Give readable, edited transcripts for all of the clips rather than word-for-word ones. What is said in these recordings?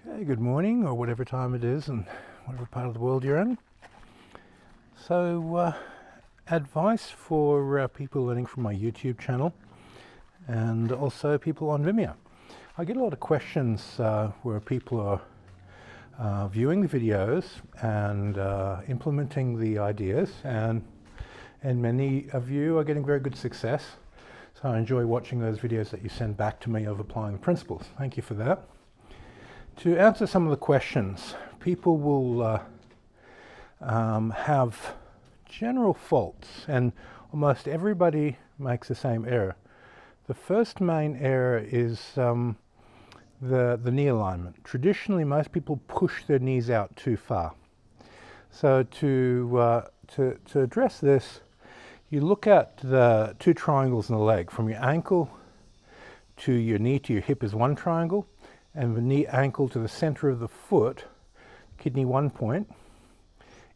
Okay, good morning, or whatever time it is and whatever part of the world you're in. So, advice for people learning from my YouTube channel and also people on Vimeo. I get a lot of questions where people are viewing the videos and implementing the ideas, and many of you are getting very good success. So I enjoy watching those videos that you send back to me of applying the principles. Thank you for that. To answer some of the questions, people will have general faults, and almost everybody makes the same error. The first main error is the knee alignment. Traditionally, most people push their knees out too far. So to address this, you look at the two triangles in the leg. From your ankle to your knee to your hip is one triangle, and the knee ankle to the center of the foot, kidney 1 point,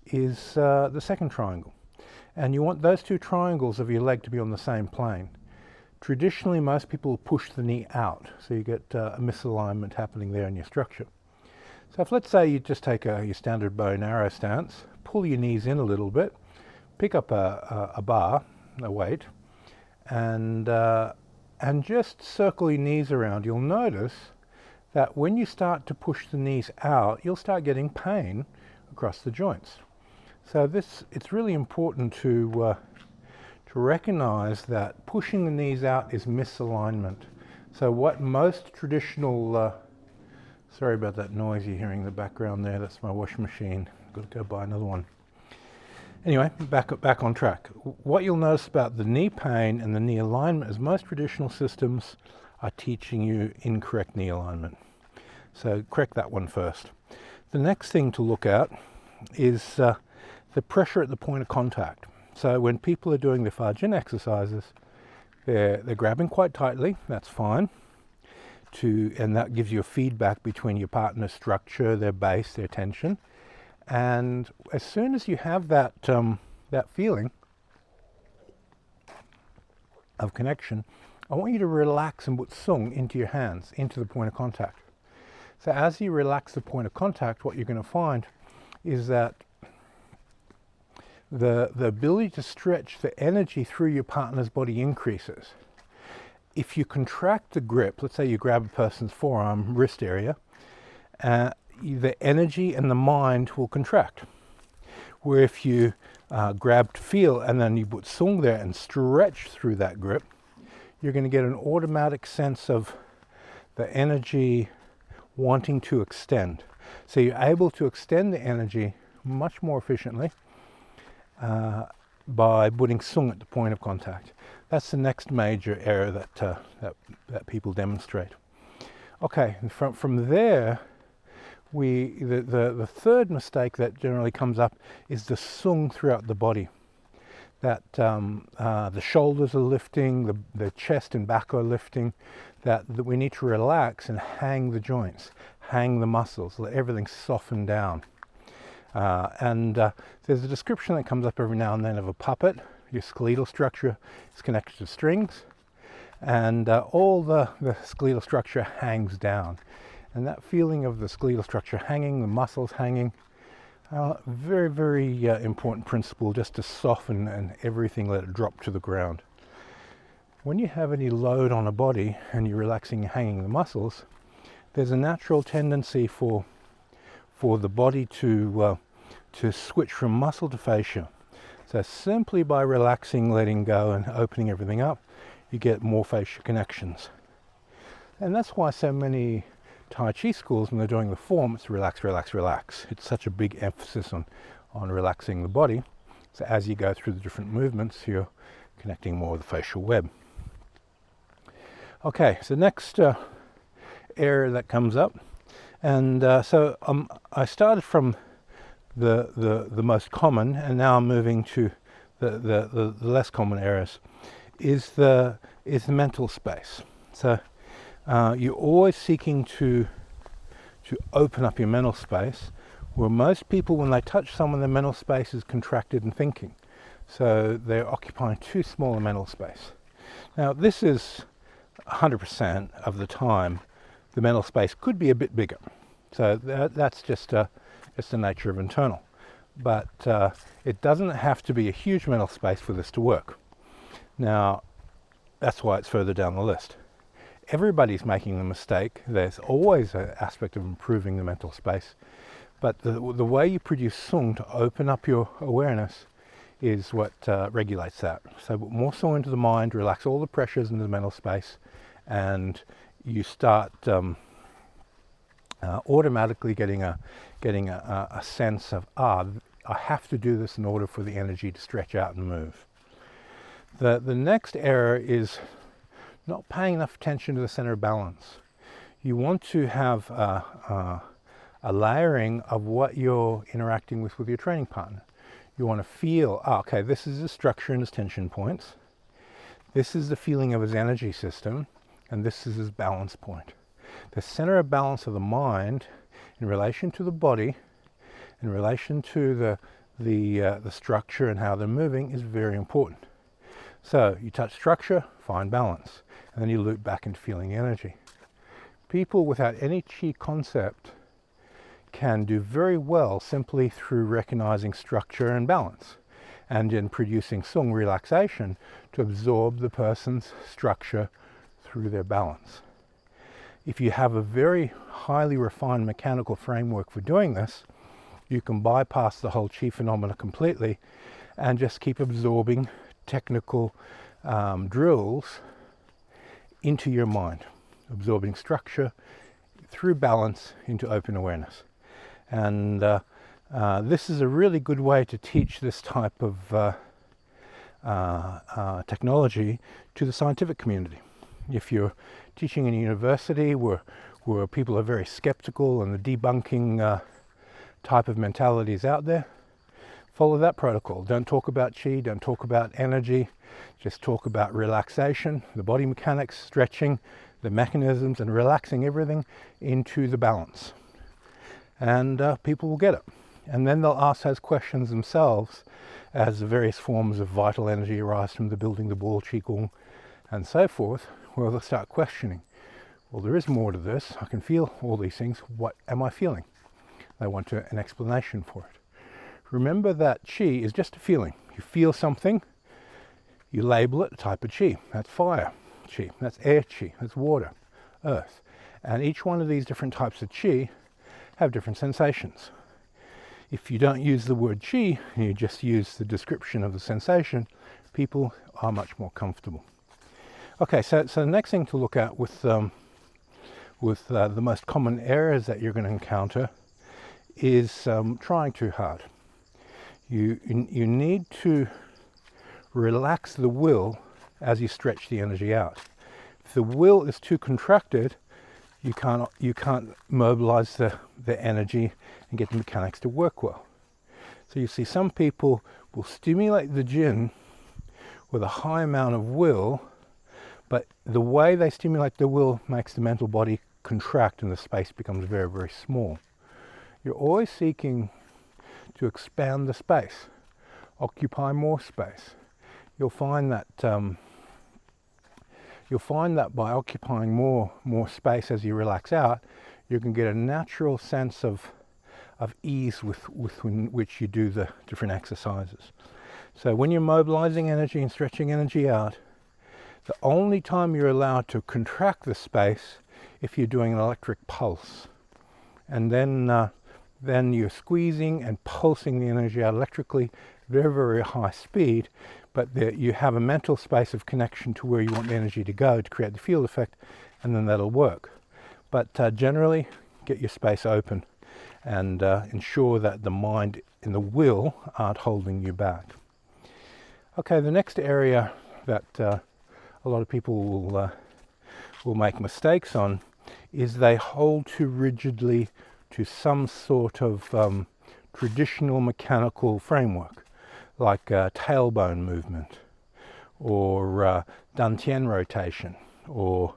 is the second triangle. And you want those two triangles of your leg to be on the same plane. Traditionally, most people push the knee out, so you get a misalignment happening there in your structure. So if, let's say, you just take your standard bow and arrow stance, pull your knees in a little bit, pick up a bar, a weight, and just circle your knees around, you'll notice that when you start to push the knees out, you'll start getting pain across the joints. So it's really important to recognize that pushing the knees out is misalignment. So what most traditional, sorry about that noise you're hearing in the background there, that's my washing machine. I've got to go buy another one. Anyway, back on track. What you'll notice about the knee pain and the knee alignment is most traditional systems are teaching you incorrect knee alignment. So correct that one first. The next thing to look at is the pressure at the point of contact. So when people are doing the Fajin exercises, they're grabbing quite tightly, that's fine, and that gives you a feedback between your partner's structure, their base, their tension. And as soon as you have that feeling of connection, I want you to relax and put sung into your hands, into the point of contact. So as you relax the point of contact, what you're going to find is that the ability to stretch the energy through your partner's body increases. If you contract the grip, let's say you grab a person's forearm, wrist area, the energy and the mind will contract. Where if you grab to feel and then you put sung there and stretch through that grip, you're going to get an automatic sense of the energy wanting to extend. So you're able to extend the energy much more efficiently by putting sung at the point of contact. That's the next major error that people demonstrate. Okay, from there, the third mistake that generally comes up is the sung throughout the body. That the shoulders are lifting, the chest and back are lifting, that we need to relax and hang the joints, hang the muscles, let everything soften down. There's a description that comes up every now and then of a puppet. Your skeletal structure is connected to strings, and all the skeletal structure hangs down. And that feeling of the skeletal structure hanging, the muscles hanging, very, very important principle, just to soften and everything, let it drop to the ground. When you have any load on a body and you're relaxing and hanging the muscles, there's a natural tendency for the body to switch from muscle to fascia. So simply by relaxing, letting go and opening everything up, you get more fascia connections. And that's why so many Tai Chi schools, when they're doing the form, it's relax, relax, relax. It's such a big emphasis on relaxing the body. So as you go through the different movements, you're connecting more with the facial web. Okay, so next error that comes up, and so I started from the most common, and now I'm moving to the less common errors, is the mental space. So you're always seeking to open up your mental space, where most people, when they touch someone, their mental space is contracted and thinking. So they're occupying too small a mental space. Now, this is 100% of the time, the mental space could be a bit bigger. So that's just the nature of internal. But it doesn't have to be a huge mental space for this to work. Now, that's why it's further down the list. Everybody's making the mistake. There's always an aspect of improving the mental space. But the way you produce sung to open up your awareness is what regulates that. So more sung into the mind, relax all the pressures into the mental space, and you start automatically getting a sense of, I have to do this in order for the energy to stretch out and move. The next error is not paying enough attention to the center of balance. You want to have a layering of what you're interacting with your training partner. You want to feel, okay, this is his structure and his tension points. This is the feeling of his energy system, and this is his balance point. The center of balance of the mind in relation to the body, in relation to the structure and how they're moving is very important. So you touch structure, find balance, and then you loop back into feeling energy. People without any chi concept can do very well simply through recognizing structure and balance, and in producing sung, relaxation, to absorb the person's structure through their balance. If you have a very highly refined mechanical framework for doing this, you can bypass the whole chi phenomena completely and just keep absorbing technical drills into your mind, absorbing structure through balance into open awareness. And this is a really good way to teach this type of technology to the scientific community. If you're teaching in a university where people are very skeptical and the debunking type of mentality is out there, follow that protocol. Don't talk about chi, don't talk about energy, just talk about relaxation, the body mechanics, stretching, the mechanisms, and relaxing everything into the balance. And people will get it. And then they'll ask those questions themselves as the various forms of vital energy arise from the building the ball, qigong, and so forth, where they'll start questioning. Well, there is more to this. I can feel all these things. What am I feeling? They want an explanation for it. Remember that chi is just a feeling. You feel something, you label it a type of chi. That's fire chi, that's air chi, that's water, earth. And each one of these different types of chi have different sensations. If you don't use the word chi, and you just use the description of the sensation, people are much more comfortable. Okay, so the next thing to look at with the most common errors that you're going to encounter is trying too hard. You need to relax the will as you stretch the energy out. If the will is too contracted, you can't mobilize the energy and get the mechanics to work well. So you see some people will stimulate the jinn with a high amount of will, but the way they stimulate the will makes the mental body contract and the space becomes very, very small. You're always seeking to expand the space, occupy more space. You'll find that by occupying more space as you relax out, you can get a natural sense of ease with which you do the different exercises. So when you're mobilizing energy and stretching energy out, the only time you're allowed to contract the space if you're doing an electric pulse. And then you're squeezing and pulsing the energy out electrically, very, very high speed, but you have a mental space of connection to where you want the energy to go to create the field effect, and then that'll work. But generally, get your space open and ensure that the mind and the will aren't holding you back. Okay, the next area that a lot of people will make mistakes on is they hold too rigidly to some sort of traditional mechanical framework, like tailbone movement, or dantian rotation, or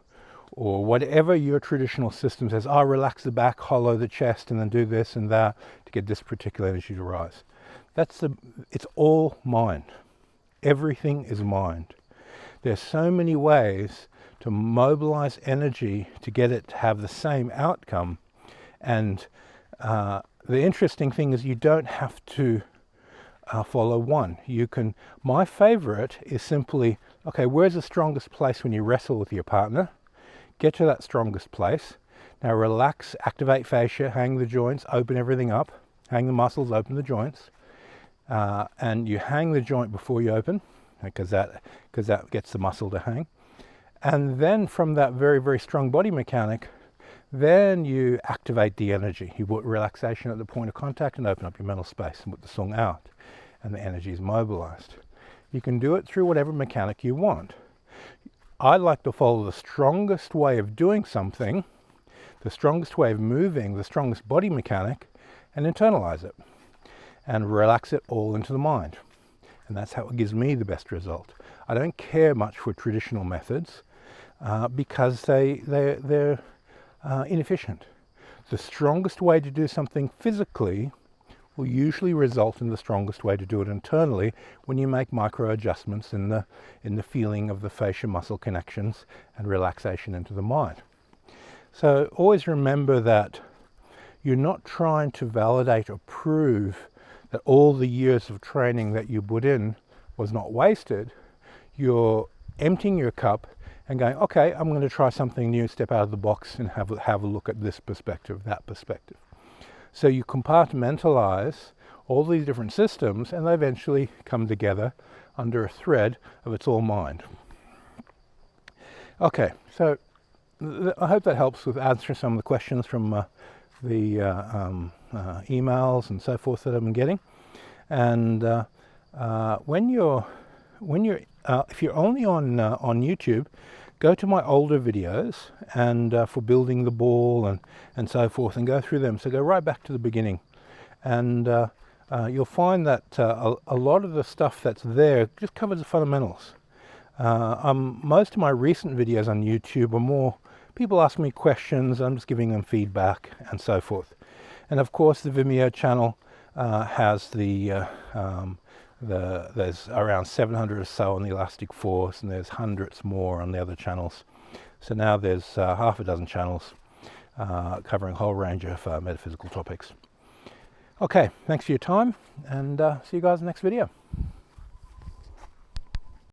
whatever your traditional system says. I'll relax the back, hollow the chest, and then do this and that to get this particular energy to rise. It's all mind. Everything is mind. There's so many ways to mobilize energy to get it to have the same outcome, And the interesting thing is you don't have to follow one. You can, my favorite is simply, okay, where's the strongest place when you wrestle with your partner? Get to that strongest place. Now relax, activate fascia, hang the joints, open everything up, hang the muscles, open the joints. And you hang the joint before you open, because that gets the muscle to hang. And then from that very, very strong body mechanic, then you activate the energy. You put relaxation at the point of contact and open up your mental space and put the song out, and the energy is mobilized. You can do it through whatever mechanic you want. I like to follow the strongest way of doing something, the strongest way of moving, the strongest body mechanic, and internalize it and relax it all into the mind. And that's how it gives me the best result. I don't care much for traditional methods because they're inefficient. The strongest way to do something physically will usually result in the strongest way to do it internally when you make micro adjustments in the feeling of the fascia muscle connections and relaxation into the mind. So always remember that you're not trying to validate or prove that all the years of training that you put in was not wasted. You're emptying your cup and going, okay, I'm going to try something new, step out of the box and have a look at this perspective, that perspective. So you compartmentalize all these different systems and they eventually come together under a thread of it's all mind. Okay, so I hope that helps with answering some of the questions from the emails and so forth that I've been getting. And if you're only on YouTube, go to my older videos and for building the ball and so forth, and go through them. So go right back to the beginning, and you'll find that a lot of the stuff that's there just covers the fundamentals. Most of my recent videos on YouTube are more people ask me questions, I'm just giving them feedback and so forth. And of course the Vimeo channel has there's around 700 or so on the elastic force, and there's hundreds more on the other channels. So now there's half a dozen channels covering a whole range of metaphysical topics. Okay, thanks for your time, and see you guys in the next video.